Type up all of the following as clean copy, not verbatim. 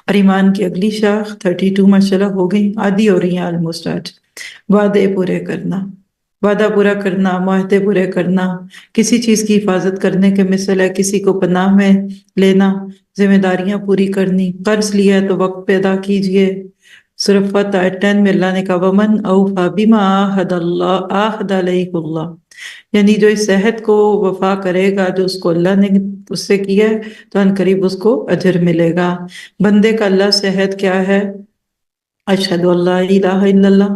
اور ایمان کی اگلی شاخ 32 ماشاءاللہ ہو گئی، آدھی ہو رہی ہیں آلموسٹ آج۔ وعدے پورے کرنا، وعدہ پورا کرنا، معاہدے پورے کرنا، کسی چیز کی حفاظت کرنے کے مثل ہے کسی کو پناہ میں لینا، ذمہ داریاں پوری کرنی، قرض لیا ہے تو وقت پہ ادا کیجئے۔ سورۃ فتح آیت 10 میں اللہ نے کہا وَمَنْ أَوْفَى بِمَا عَاهَدَ عَلَيْهِ اللَّهُ، یعنی جو اس عہد کو وفا کرے گا جو اس کو اللہ نے اس سے کیا ہے تو ان قریب اس کو اجر ملے گا۔ بندے کا اللہ سے عہد کیا ہے؟ اشہد اللہ الہ الا اللہ۔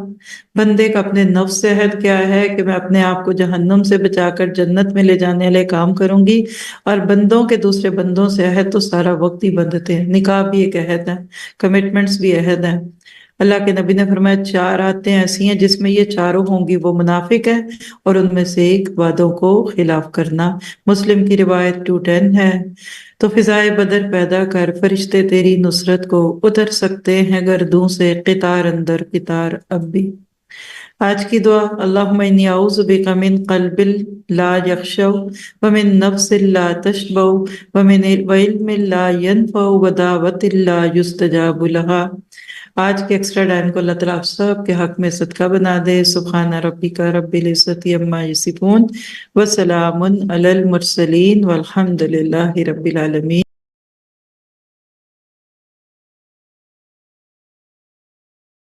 بندے کا اپنے نفس سے عہد کیا ہے کہ میں اپنے آپ کو جہنم سے بچا کر جنت میں لے جانے والے کام کروں گی۔ اور بندوں کے دوسرے بندوں سے عہد تو سارا وقت ہی بندھتے ہیں، نکاح بھی ایک عہد ہے، کمٹمنٹس بھی عہد ہیں۔ اللہ کے نبی نے فرمایا 4 عادتیں ایسی ہیں جس میں یہ چاروں ہوں گی وہ منافق ہے، اور ان میں سے ایک وعدوں کو خلاف کرنا۔ مسلم کی روایت 210 ہے۔ تو فضائے بدر پیدا کر، فرشتے تیری نصرت کو اتر سکتے ہیں گردوں سے قطار اندر قطار اب بھی۔ آج کی دعا اللہم انی اعوذ بک من قلب لا یخشع ومن نفس لا تشبع وعلم لا ینفع ودعوت لا یستجاب لها۔ آج کے ایکسٹرا ٹائم کو اللہ تعالیٰ آپ سب کے حق میں صدقہ بنا دے۔ سبحان ربک رب العزت عما یصفون وسلام علی المرسلین والحمد للہ رب العالمین۔